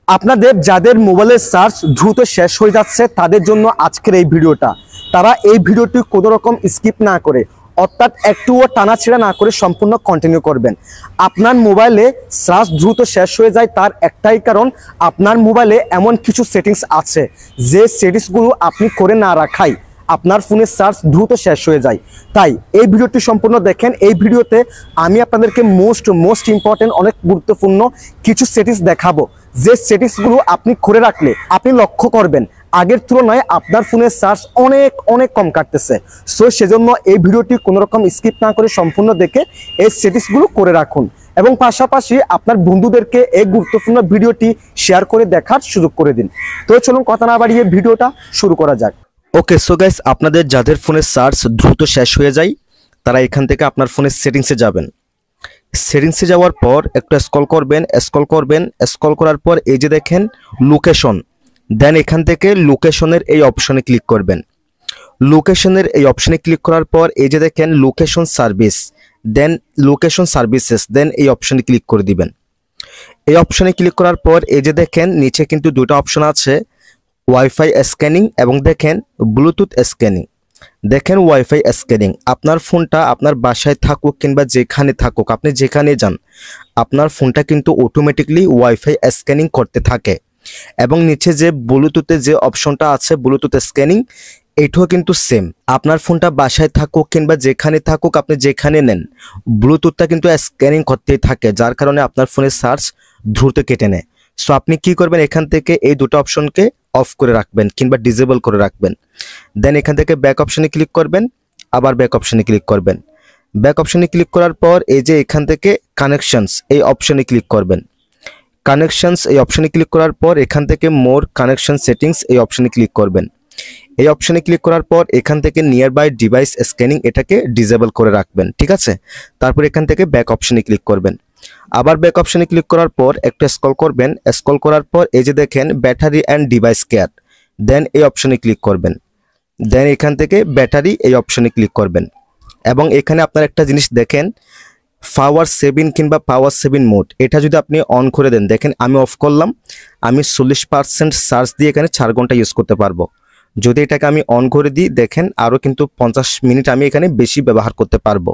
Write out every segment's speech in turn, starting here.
আপনাদের যাদের মোবাইলের চার্জ দ্রুত শেষ হয়ে যাচ্ছে তাদের জন্য আজকের এই ভিডিওটা। তারা এই ভিডিওটি কোনো রকম স্কিপ না করে অর্থাৎ একটুও টানাছেড়া না করে সম্পূর্ণ কন্টিনিউ করবেন। আপনার মোবাইলে চার্জ দ্রুত শেষ হয়ে যায় তার একটাই কারণ, আপনার মোবাইলে এমন কিছু সেটিংস আছে যে সেটিংসগুলো আপনি করে না রাখাই আপনার ফোনের চার্জ দ্রুত শেষ হয়ে যায়। তাই এই ভিডিওটি সম্পূর্ণ দেখেন। এই ভিডিওতে আমি আপনাদেরকে মোস্ট ইম্পর্টেন্ট অনেক গুরুত্বপূর্ণ কিছু সেটিংস দেখাবো, যে সেটিংসগুলো আপনি করে রাখলে আপনি লক্ষ্য করবেন আগের তুলনায় আপনার ফোনের চার্জ অনেক কম কাটতেছে। সো সেজন্য এই ভিডিওটি কোনো রকম স্কিপ না করে সম্পূর্ণ দেখে এই সেটিংসগুলো করে রাখুন এবং পাশাপাশি আপনার বন্ধুদেরকে এই গুরুত্বপূর্ণ ভিডিওটি শেয়ার করে দেখার সুযোগ করে দিন। তো চলুন কথা না বাড়িয়ে ভিডিওটা শুরু করা যাক। ওকে, সো গাইস, আপনাদের যাদের ফোনের চার্জ দ্রুত শেষ হয়ে যায় তারা এখান থেকে আপনার ফোনের সেটিংসে যাবেন। সেটিংসে যাওয়ার পর একটু স্ক্রল করবেন। স্ক্রল করার পর এই যে দেখেন লোকেশন, দেন এখান থেকে লোকেশনের এই অপশনে ক্লিক করবেন। লোকেশনের এই অপশনে ক্লিক করার পর এই যে দেখেন লোকেশন সার্ভিস, দেন লোকেশন সার্ভিসেস, দেন এই অপশনে ক্লিক করে দিবেন। এই অপশনে ক্লিক করার পর এই যে দেখেন নিচে কিন্তু দুটো অপশন আছে, ওয়াইফাই স্ক্যানিং এবং দেখেন ব্লুটুথ স্ক্যানিং। দেখেন ওয়াইফাই স্ক্যানিং, আপনার ফোনটা আপনার বাসায় থাকুক কিংবা যেখানে থাকুক, আপনি যেখানে যান আপনার ফোনটা কিন্তু অটোমেটিকলি ওয়াইফাই স্ক্যানিং করতে থাকে। এবং নিচে যে ব্লুটুথে যে অপশনটা আছে ব্লুটুথ স্ক্যানিং, এটাও কিন্তু সেম। আপনার ফোনটা বাসায় থাকুক কিংবা যেখানে থাকুক আপনি যেখানে নেন ব্লুটুথটা কিন্তু স্ক্যানিং করতেই থাকে, যার কারণে আপনার ফোনের চার্জ দ্রুত কেটে নেয়। সো আপনি কি করবেন, এখান থেকে এই দুটো অপশনকে অফ করে রাখবেন কিংবা ডিসেবল করে রাখবেন। দেন এখান থেকে ব্যাক অপশনে ক্লিক করবেন, আবার ব্যাক অপশনে ক্লিক করবেন। ব্যাক অপশনে ক্লিক করার পর এই যে এখান থেকে কানেকশনস এই অপশনে ক্লিক করবেন। কানেকশনস এই অপশনে ক্লিক করার পর এখান থেকে মোর কানেকশন সেটিংস এই অপশনে ক্লিক করবেন। এই অপশনে ক্লিক করার পর এখান থেকে নিয়ার বাই ডিভাইস স্ক্যানিং এটাকে ডিসেবল করে রাখবেন, ঠিক আছে। তারপর এখান থেকে ব্যাক অপশনে ক্লিক করবেন। আবার ব্যাক অপশনে ক্লিক করার পর একটু স্ক্রল করবেন। স্ক্রল করার পর এই যে দেখেন ব্যাটারি অ্যান্ড ডিভাইস কেয়ার, দেন এই অপশনে ক্লিক করবেন। দেন এখান থেকে ব্যাটারি এই অপশনে ক্লিক করবেন এবং এখানে আপনার একটা জিনিস দেখেন পাওয়ার সেভিং কিংবা পাওয়ার সেভিং মোড, এটা যদি আপনি অন করে দেন, দেখেন আমি অফ করলাম, আমি 40% চার্জ দিয়ে এখানে 4 ঘন্টা ইউজ করতে পারবো। যদি এটাকে আমি অন করে দিই দেখেন আরও কিন্তু 50 মিনিট আমি এখানে বেশি ব্যবহার করতে পারবো।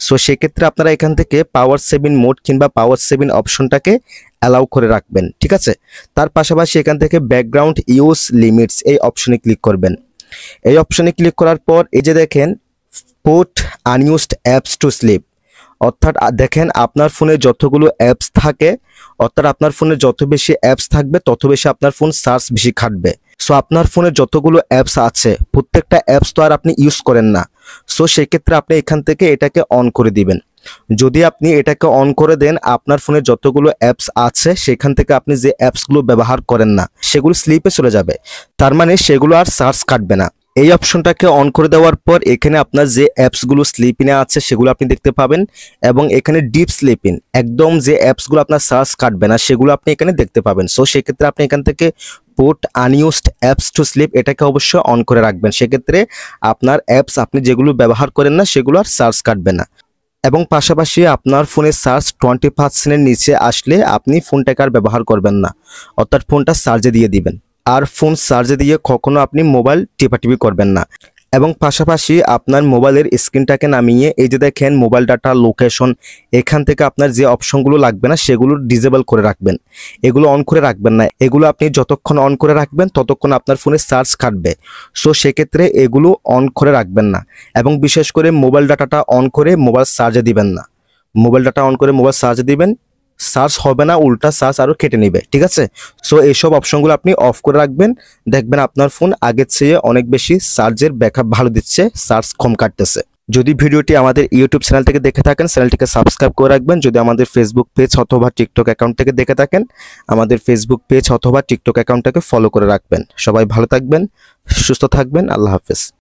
সো সেক্ষেত্রে আপনারা এখান থেকে পাওয়ার সেভিং মোড কিংবা পাওয়ার সেভিং অপশনটাকে অ্যালাউ করে রাখবেন, ঠিক আছে। তার পাশাপাশি এখান থেকে ব্যাকগ্রাউন্ড ইউজ লিমিটস এই অপশনে ক্লিক করবেন। এই অপশনে ক্লিক করার পর এই যে দেখেন put unused apps to sleep, অর্থাৎ দেখেন আপনার ফোনে যতগুলো অ্যাপস থাকে, অর্থাৎ আপনার ফোনে যত বেশি অ্যাপস থাকবে তত বেশি আপনার ফোন চার্জ বেশি খাটবে। সো আপনার ফোনে যতগুলো অ্যাপস আছে প্রত্যেকটা অ্যাপস তো আর আপনি ইউজ করেন না। সো সেক্ষেত্রে আপনি এখান থেকে এটাকে অন করে দিবেন। যদি আপনি এটাকে অন করে দেন আপনার ফোনে যতগুলো অ্যাপস আছে সেখান থেকে আপনি যে অ্যাপসগুলো ব্যবহার করেন না সেগুলো স্লিপে চলে যাবে, তার মানে সেগুলো আর চার্জ কাটবে না। এই অপশনটাকে অন করে দেওয়ার পর এখানে আপনার যে অ্যাপসগুলো স্লিপিনে আছে সেগুলো আপনি দেখতে পাবেন এবং এখানে ডিপ স্লিপিং একদম যে অ্যাপসগুলো আপনার চার্জ কাটবে না সেগুলো আপনি এখানে দেখতে পাবেন। সো সেক্ষেত্রে আপনি এখান থেকে put unused apps to sleep এটাকে অবশ্যই অন করে রাখবেন। সেক্ষেত্রে আপনার অ্যাপস আপনি যেগুলো ব্যবহার করেন না সেগুলো আর চার্জ কাটবে না। এবং পাশাপাশি আপনার ফোনের চার্জ 20%-এর নিচে আসলে আপনি ফোনটাকে আর ব্যবহার করবেন না, অর্থাৎ ফোনটা চার্জে দিয়ে দিবেন। আর ফোন চার্জে দিয়ে কখনো আপনি মোবাইল টিপাটিপি করবেন না। এবং পাশাপাশি আপনার মোবাইলের স্ক্রিনটাকে নামিয়ে এই যে দেখেন মোবাইল ডাটা লোকেশন, এখান থেকে আপনার যে অপশনগুলো লাগবে না সেগুলো ডিসেবল করে রাখবেন, এগুলো অন করে রাখবেন না। এগুলো আপনি যতক্ষণ অন করে রাখবেন ততক্ষণ আপনার ফোনে চার্জ কাটবে। সো সেক্ষেত্রে এগুলো অন করে রাখবেন না এবং বিশেষ করে মোবাইল ডাটাটা অন করে মোবাইল চার্জে দিবেন না। মোবাইল ডাটা অন করে মোবাইল চার্জে দিবেন, চার্জ হবে না, উল্টা চার্জ আরও কেটে নেবে, ঠিক আছে। সো এইসব অপশনগুলো আপনি অফ করে রাখবেন, দেখবেন আপনার ফোন আগের চেয়ে অনেক বেশি চার্জের ব্যাকআপ ভালো দিচ্ছে, চার্জ কম কাটতেছে। যদি ভিডিওটি আমাদের ইউটিউব চ্যানেল থেকে দেখে থাকেন চ্যানেলটিকে সাবস্ক্রাইব করে রাখবেন। যদি আমাদের ফেসবুক পেজ অথবা টিকটক অ্যাকাউন্ট থেকে দেখে থাকেন আমাদের ফেসবুক পেজ অথবা টিকটক অ্যাকাউন্টটাকে ফলো করে রাখবেন। সবাই ভালো থাকবেন, সুস্থ থাকবেন, আল্লাহ হাফেজ।